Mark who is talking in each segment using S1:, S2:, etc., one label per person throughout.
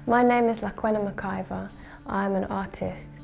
S1: My name is Lakwena. I'm an artist.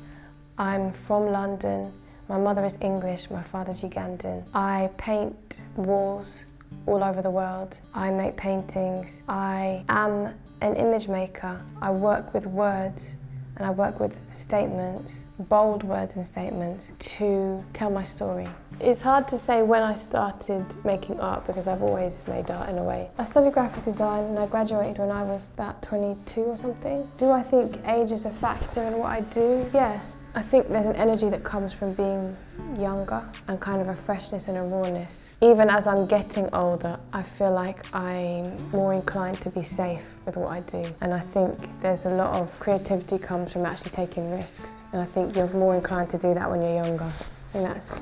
S1: I'm from London. My mother is English, my father's Ugandan. I paint walls all over the world. I make paintings. I am an image maker. I work with words and I work with statements, bold words and statements, to tell my story. It's hard to say when I started making art because I've always made art in a way. I studied graphic design and I graduated when I was about 22 or something. Do I think age is a factor in what I do? Yeah. I think there's an energy that comes from being younger and kind of a freshness and a rawness. Even as I'm getting older, I feel like I'm more inclined to be safe with what I do. And I think there's a lot of creativity comes from actually taking risks. And I think you're more inclined to do that when you're younger. And that's,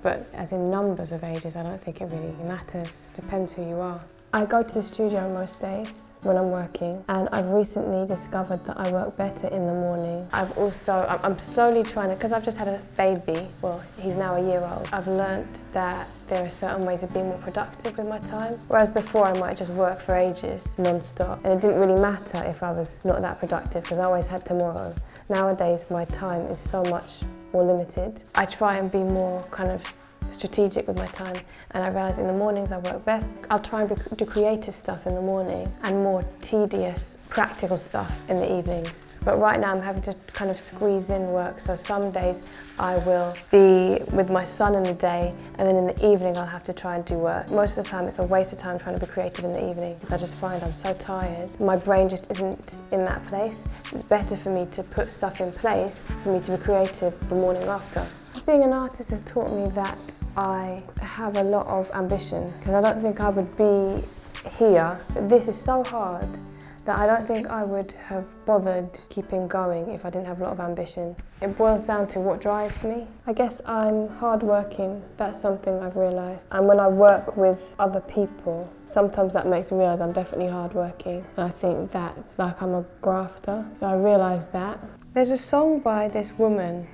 S1: but as in numbers of ages, I don't think it really matters. Depends who you are. I go to the studio most days when I'm working, and I've recently discovered that I work better in the morning. I'm slowly trying to, because I've just had a baby, well, he's now a year old, I've learnt that there are certain ways of being more productive with my time. Whereas before I might just work for ages, non-stop, and it didn't really matter if I was not that productive because I always had tomorrow. Nowadays my time is so much more limited. I try and be more kind of strategic with my time, and I realise in the mornings I work best. I'll try and do creative stuff in the morning and more tedious, practical stuff in the evenings. But right now I'm having to kind of squeeze in work, so some days I will be with my son in the day, and then in the evening I'll have to try and do work. Most of the time it's a waste of time trying to be creative in the evening because I just find I'm so tired. My brain just isn't in that place, so it's better for me to put stuff in place for me to be creative the morning after. Being an artist has taught me that I have a lot of ambition, because I don't think I would be here. But this is so hard that I don't think I would have bothered keeping going if I didn't have a lot of ambition. It boils down to what drives me. I guess I'm hardworking, that's something I've realised. And when I work with other people, sometimes that makes me realise I'm definitely hardworking. And I think that's like I'm a grafter, so I realised that. There's a song by this woman,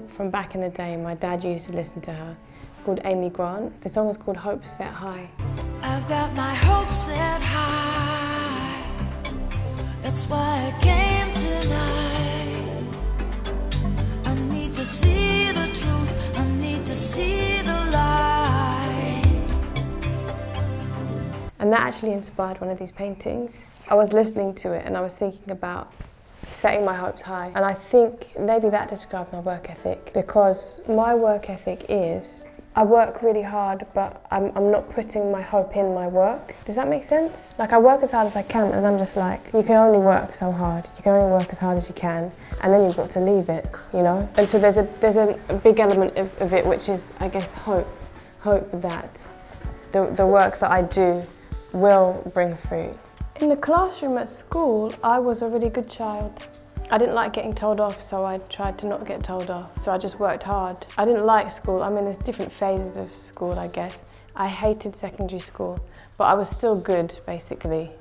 S1: from back in the day, my dad used to listen to her, called Amy Grant. The song is called Hopes Set High.
S2: I've got my hopes set high, that's why I came tonight. I need to see the truth, I need to see the light.
S1: And that actually inspired one of these paintings. I was listening to it and I was thinking about setting my hopes high. And I think maybe that describes my work ethic, because my work ethic is, I work really hard, but I'm not putting my hope in my work. Does that make sense? Like, I work as hard as I can, and I'm just like, you can only work so hard. You can only work as hard as you can, and then you've got to leave it, And so there's a big element of it, which is, I guess, hope. Hope that the work that I do will bring fruit. In the classroom at school, I was a really good child. I didn't like getting told off, so I tried to not get told off. So I just worked hard. I didn't like school. I mean, there's different phases of school, I guess. I hated secondary school, but I was still good, basically,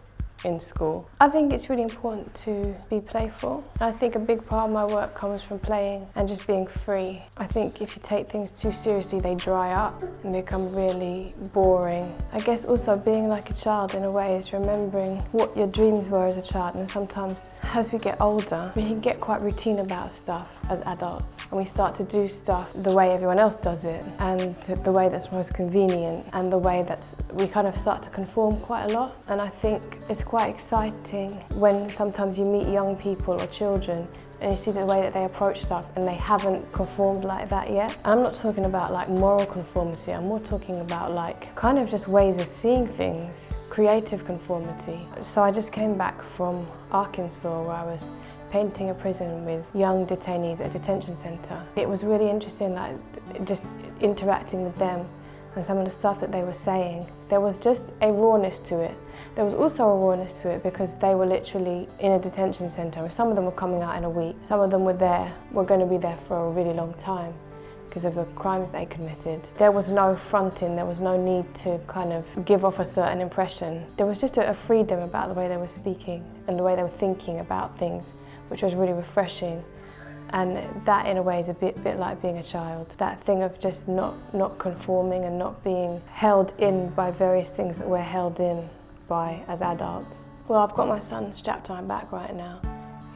S1: in school. I think it's really important to be playful. I think a big part of my work comes from playing and just being free. I think if you take things too seriously, they dry up and become really boring. I guess also being like a child in a way is remembering what your dreams were as a child, and sometimes as we get older, we can get quite routine about stuff as adults, and we start to do stuff the way everyone else does it, and the way that's most convenient, and the way we kind of start to conform quite a lot. And I think it's quite exciting when sometimes you meet young people or children and you see the way that they approach stuff and they haven't conformed like that yet. And I'm not talking about like moral conformity, I'm more talking about like kind of just ways of seeing things, creative conformity. So I just came back from Arkansas where I was painting a prison with young detainees at a detention centre. It was really interesting, like just interacting with them and some of the stuff that they were saying. There was just a rawness to it. There was also a rawness to it because they were literally in a detention centre. Some of them were coming out in a week. Some of them were going to be there for a really long time because of the crimes they committed. There was no fronting, there was no need to kind of give off a certain impression. There was just a freedom about the way they were speaking and the way they were thinking about things, which was really refreshing. And that in a way is a bit like being a child. That thing of just not conforming and not being held in by various things that we're held in by as adults. Well, I've got my son strapped to my back right now,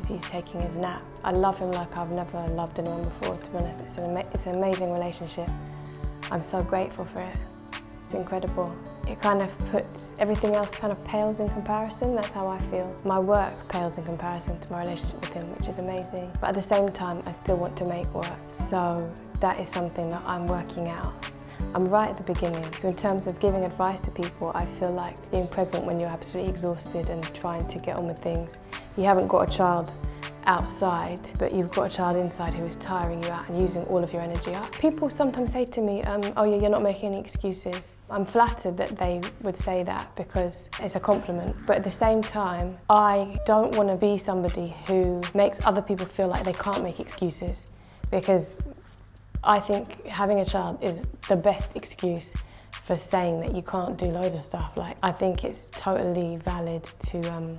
S1: as he's taking his nap. I love him like I've never loved anyone before, to be honest. It's an amazing relationship. I'm so grateful for it. It's incredible. It kind of puts everything else kind of pales in comparison. That's how I feel. My work pales in comparison to my relationship with him, which is amazing. But at the same time, I still want to make work. So that is something that I'm working out. I'm right at the beginning. So in terms of giving advice to people, I feel like being pregnant when you're absolutely exhausted and trying to get on with things. You haven't got a child outside, but you've got a child inside who is tiring you out and using all of your energy up. People sometimes say to me, oh yeah, you're not making any excuses. I'm flattered that they would say that because it's a compliment. But at the same time, I don't want to be somebody who makes other people feel like they can't make excuses, because I think having a child is the best excuse for saying that you can't do loads of stuff. Like, I think it's totally valid to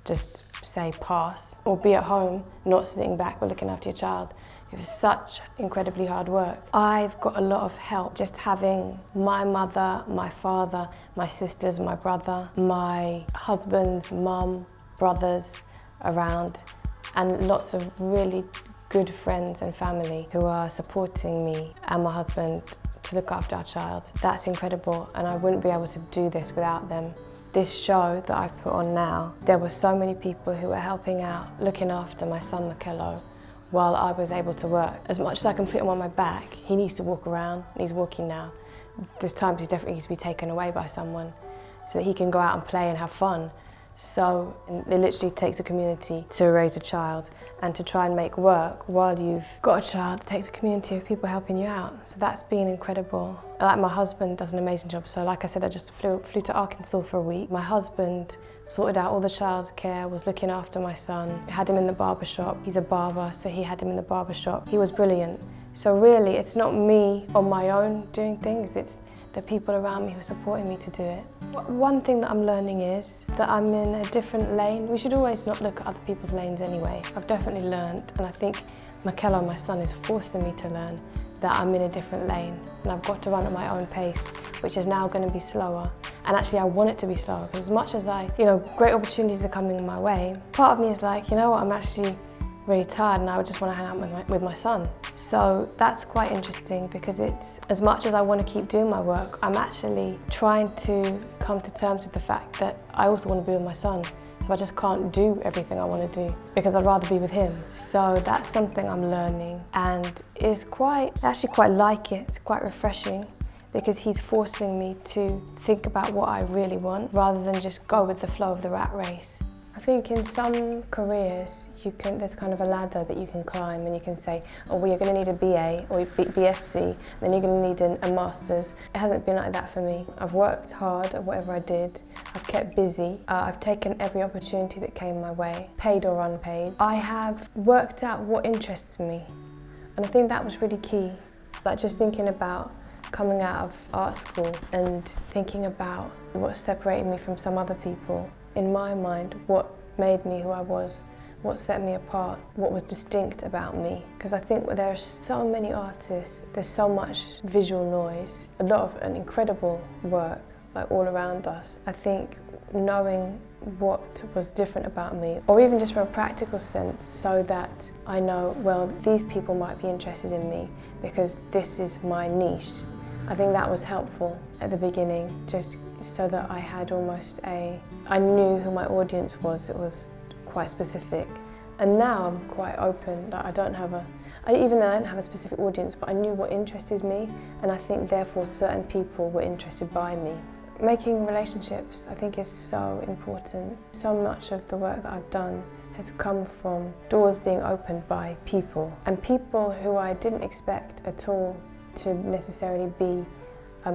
S1: just say pass, or be at home, not sitting back or looking after your child. It's such incredibly hard work. I've got a lot of help just having my mother, my father, my sisters, my brother, my husband's mum, brothers around, and lots of really good friends and family who are supporting me and my husband to look after our child. That's incredible, and I wouldn't be able to do this without them. This show that I've put on now, there were so many people who were helping out, looking after my son Mikello while I was able to work. As much as I can put him on my back, he needs to walk around, and he's walking now. There's times he definitely needs to be taken away by someone so that he can go out and play and have fun. So it literally takes a community to raise a child, and to try and make work while you've got a child, it takes a community of people helping you out. So that's been incredible. Like, my husband does an amazing job. So like I said, I just flew to Arkansas for a week. My husband sorted out all the childcare, was looking after my son, had him in the barber shop. He's a barber, so he had him in the barber shop. He was brilliant. So really, it's not me on my own doing things, it's the people around me who are supporting me to do it. One thing that I'm learning is that I'm in a different lane. We should always not look at other people's lanes anyway. I've definitely learned, and I think Mikello, my son, is forcing me to learn that I'm in a different lane, and I've got to run at my own pace, which is now going to be slower. And actually, I want it to be slower, because as much as great opportunities are coming my way, part of me is like, you know what, I'm actually really tired and I would just want to hang out with my son. So that's quite interesting, because it's, as much as I want to keep doing my work, I'm actually trying to come to terms with the fact that I also want to be with my son. So I just can't do everything I want to do because I'd rather be with him. So that's something I'm learning, and it's I actually quite like it. It's quite refreshing, because he's forcing me to think about what I really want rather than just go with the flow of the rat race. I think in some careers, there's kind of a ladder that you can climb, and you can say, oh, well, you're going to need a BA or BSc, then you're going to need a master's. It hasn't been like that for me. I've worked hard at whatever I did. I've kept busy. I've taken every opportunity that came my way, paid or unpaid. I have worked out what interests me, and I think that was really key. Like, just thinking about coming out of art school and thinking about what separated me from some other people. In my mind, what made me who I was, what set me apart, what was distinct about me. Because I think there are so many artists, there's so much visual noise, a lot of an incredible work like all around us. I think knowing what was different about me, or even just from a practical sense, so that I know, well, these people might be interested in me because this is my niche. I think that was helpful at the beginning, just so that I had I knew who my audience was. It was quite specific. And now I'm quite open. Like, even though I don't have a specific audience, but I knew what interested me, and I think therefore certain people were interested by me. Making relationships, I think, is so important. So much of the work that I've done has come from doors being opened by people, and people who I didn't expect at all to necessarily be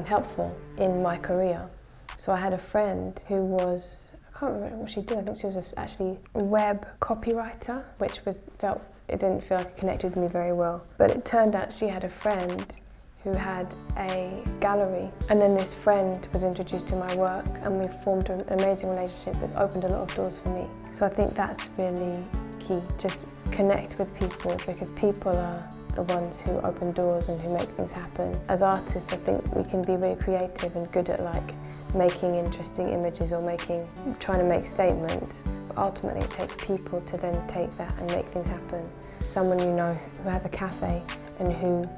S1: helpful in my career. So I had a friend who was, I can't remember what she did, I think she was actually a web copywriter, which it didn't feel like it connected with me very well. But it turned out she had a friend who had a gallery, and then this friend was introduced to my work, and we formed an amazing relationship that's opened a lot of doors for me. So I think that's really key, just connect with people, because people are the ones who open doors and who make things happen. As artists, I think we can be really creative and good at making interesting images or trying to make statements. But ultimately it takes people to then take that and make things happen. Someone you know who has a cafe and who,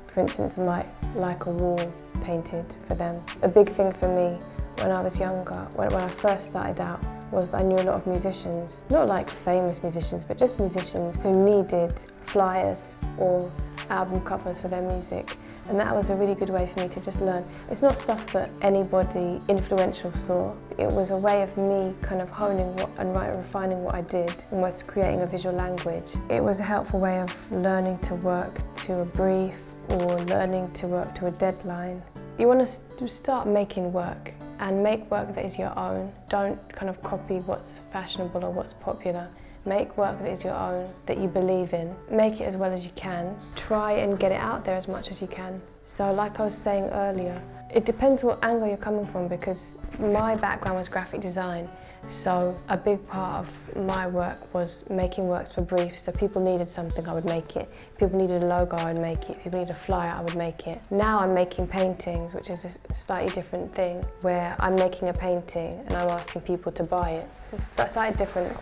S1: for instance, might like a wall painted for them. A big thing for me when I was younger, when I first started out, was that I knew a lot of musicians, not like famous musicians, but just musicians who needed flyers or album covers for their music. And that was a really good way for me to just learn. It's not stuff that anybody influential saw. It was a way of me kind of honing and refining what I did, almost creating a visual language. It was a helpful way of learning to work to a brief or learning to work to a deadline. You want to start making work and make work that is your own. Don't kind of copy what's fashionable or what's popular. Make work that is your own, that you believe in. Make it as well as you can. Try and get it out there as much as you can. So like I was saying earlier, it depends what angle you're coming from, because my background was graphic design. So a big part of my work was making works for briefs. So people needed something, I would make it. People needed a logo, I would make it. People needed a flyer, I would make it. Now I'm making paintings, which is a slightly different thing, where I'm making a painting and I'm asking people to buy it. So it's a slightly different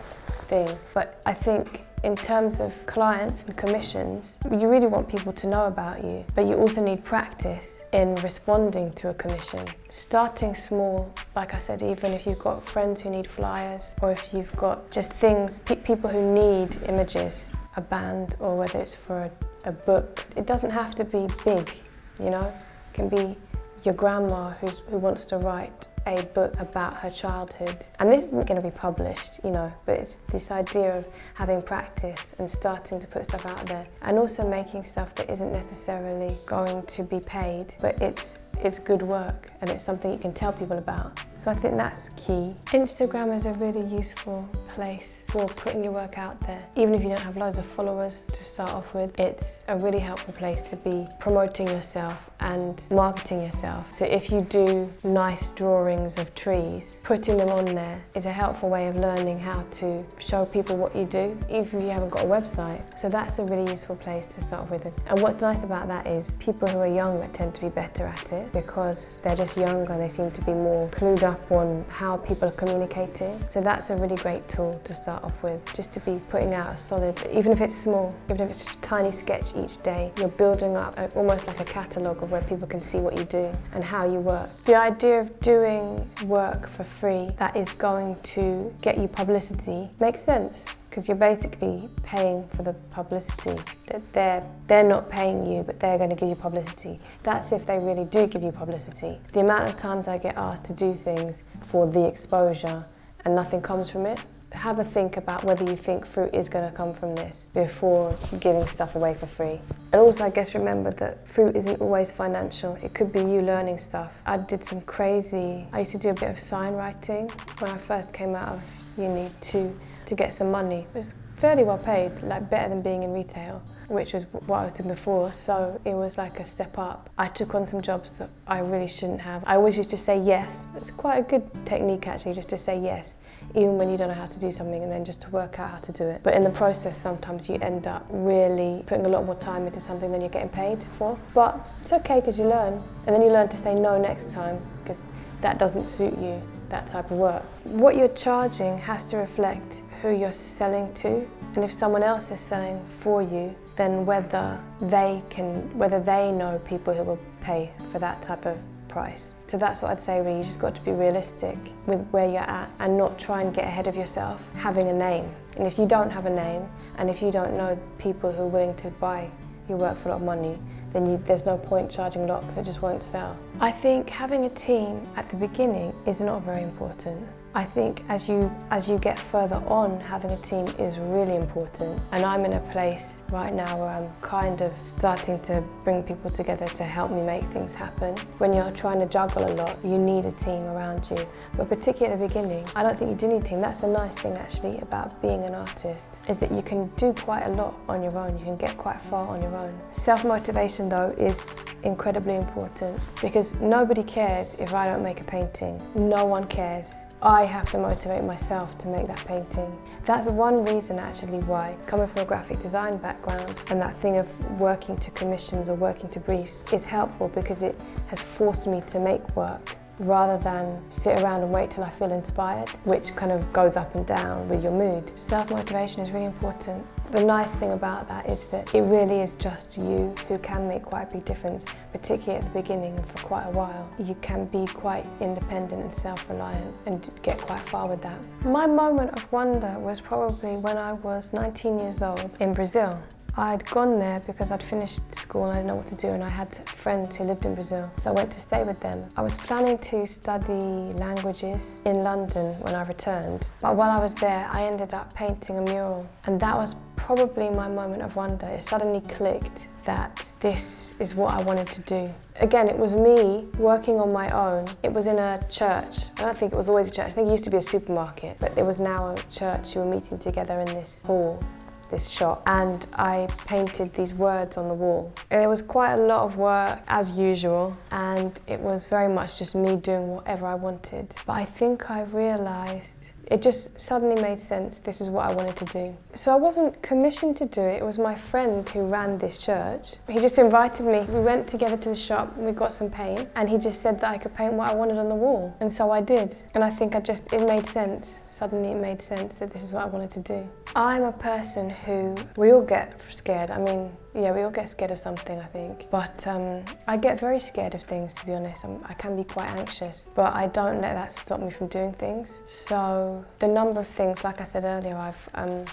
S1: thing. But I think in terms of clients and commissions, you really want people to know about you, but you also need practice in responding to a commission. Starting small, like I said, even if you've got friends who need flyers, or if you've got just things, people who need images, a band, or whether it's for a book. It doesn't have to be big, you know? It can be your grandma who wants to write a book about her childhood. And this isn't going to be published, you know, but it's this idea of having practice and starting to put stuff out there, and also making stuff that isn't necessarily going to be paid, but it's good work and it's something you can tell people about. So I think that's key. Instagram is a really useful place for putting your work out there. Even if you don't have loads of followers to start off with, it's a really helpful place to be promoting yourself and marketing yourself. So if you do nice drawings of trees, putting them on there is a helpful way of learning how to show people what you do, even if you haven't got a website. So that's a really useful place to start with. And what's nice about that is people who are younger tend to be better at it, because they're just younger and they seem to be more clued up on how people are communicating. So that's a really great tool to start off with, just to be putting out a solid, even if it's small, even if it's just a tiny sketch each day, you're building up almost like a catalogue of where people can see what you do and how you work. The idea of doing work for free that is going to get you publicity makes sense, because you're basically paying for the publicity. They're not paying you, but they're going to give you publicity. That's if they really do give you publicity. The amount of times I get asked to do things for the exposure and nothing comes from it, have a think about whether you think fruit is going to come from this before giving stuff away for free. And also, I guess, remember that fruit isn't always financial. It could be you learning stuff. I used to do a bit of sign writing when I first came out of uni to get some money. It was fairly well paid, like better than being in retail, which was what I was doing before, so it was like a step up. I took on some jobs that I really shouldn't have. I always used to say yes. It's quite a good technique actually, just to say yes, even when you don't know how to do something, and then just to work out how to do it. But in the process, sometimes you end up really putting a lot more time into something than you're getting paid for. But it's okay, because you learn, and then you learn to say no next time, because that doesn't suit you, that type of work. What you're charging has to reflect who you're selling to, and if someone else is selling for you, then whether they know people who will pay for that type of price. So that's what I'd say, really. You just got to be realistic with where you're at and not try and get ahead of yourself having a name. And if you don't have a name, and if you don't know people who are willing to buy your work for a lot of money, then there's no point charging a lot, because it just won't sell. I think having a team at the beginning is not very important. I think as you get further on, having a team is really important. And I'm in a place right now where I'm kind of starting to bring people together to help me make things happen. When you're trying to juggle a lot, you need a team around you. But particularly at the beginning, I don't think you do need a team. That's the nice thing actually about being an artist, is that you can do quite a lot on your own. You can get quite far on your own. Self-motivation though is incredibly important, because nobody cares if I don't make a painting. No one cares. I have to motivate myself to make that painting. That's one reason actually why, coming from a graphic design background, and that thing of working to commissions or working to briefs is helpful, because it has forced me to make work rather than sit around and wait till I feel inspired, which kind of goes up and down with your mood. Self-motivation is really important. The nice thing about that is that it really is just you who can make quite a big difference, particularly at the beginning and for quite a while. You can be quite independent and self-reliant and get quite far with that. My moment of wonder was probably when I was 19 years old in Brazil. I'd gone there because I'd finished school and I didn't know what to do, and I had friends who lived in Brazil, so I went to stay with them. I was planning to study languages in London when I returned, but while I was there I ended up painting a mural, and that was probably my moment of wonder. It suddenly clicked that this is what I wanted to do. Again, it was me working on my own. It was in a church. I don't think it was always a church. I think it used to be a supermarket, but it was now a church who were meeting together in this hall, this shop, and I painted these words on the wall. And it was quite a lot of work as usual, and it was very much just me doing whatever I wanted. But I think I realised it just suddenly made sense. This is what I wanted to do. So I wasn't commissioned to do it. It was my friend who ran this church. He just invited me. We went together to the shop and we got some paint, and he just said that I could paint what I wanted on the wall. And so I did. And I think it made sense. Suddenly it made sense that this is what I wanted to do. I'm a person who, we all get scared. I mean, yeah, we all get scared of something, I think. But I get very scared of things, to be honest. I can be quite anxious, but I don't let that stop me from doing things. So the number of things, like I said earlier,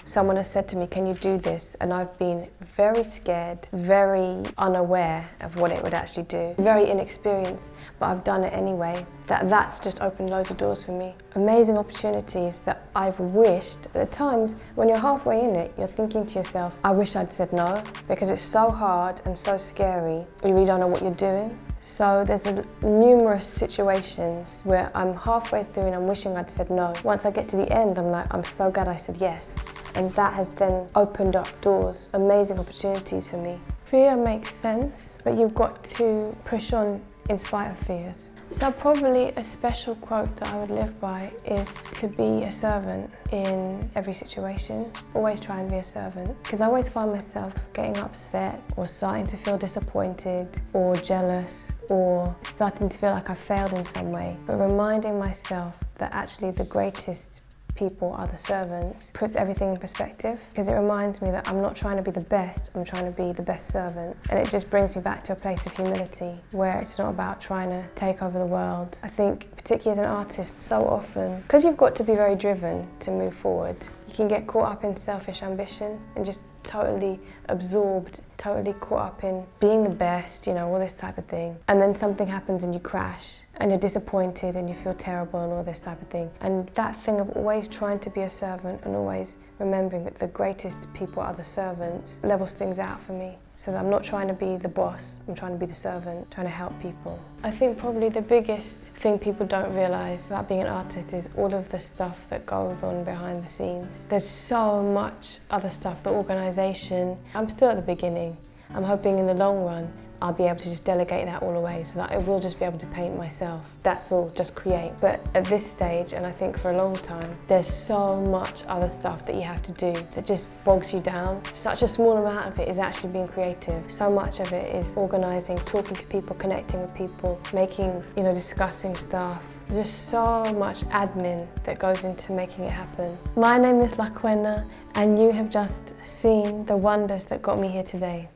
S1: someone has said to me, can you do this? And I've been very scared, very unaware of what it would actually do, very inexperienced, but I've done it anyway. That's just opened loads of doors for me. Amazing opportunities that I've wished. At times, when you're halfway in it, you're thinking to yourself, I wish I'd said no, because it's so hard and so scary. You really don't know what you're doing. So there's numerous situations where I'm halfway through and I'm wishing I'd said no. Once I get to the end, I'm like, I'm so glad I said yes. And that has then opened up doors, amazing opportunities for me. Fear makes sense, but you've got to push on in spite of fears. So probably a special quote that I would live by is to be a servant in every situation. Always try and be a servant, because I always find myself getting upset or starting to feel disappointed or jealous or starting to feel like I failed in some way. But reminding myself that actually the greatest people are the servants puts everything in perspective, because it reminds me that I'm not trying to be the best, I'm trying to be the best servant. And it just brings me back to a place of humility where it's not about trying to take over the world. I think, particularly as an artist, so often, because you've got to be very driven to move forward, you can get caught up in selfish ambition and just totally absorbed, totally caught up in being the best, you know, all this type of thing. And then something happens and you crash and you're disappointed and you feel terrible and all this type of thing. And that thing of always trying to be a servant and always remembering that the greatest people are the servants levels things out for me. So that I'm not trying to be the boss, I'm trying to be the servant, trying to help people. I think probably the biggest thing people don't realise about being an artist is all of the stuff that goes on behind the scenes. There's so much other stuff, the organisation. I'm still at the beginning. I'm hoping in the long run I'll be able to just delegate that all away so that I will just be able to paint myself. That's all, just create. But at this stage, and I think for a long time, there's so much other stuff that you have to do that just bogs you down. Such a small amount of it is actually being creative. So much of it is organising, talking to people, connecting with people, making, discussing stuff. There's just so much admin that goes into making it happen. My name is Lakwena, and you have just seen the wonders that got me here today.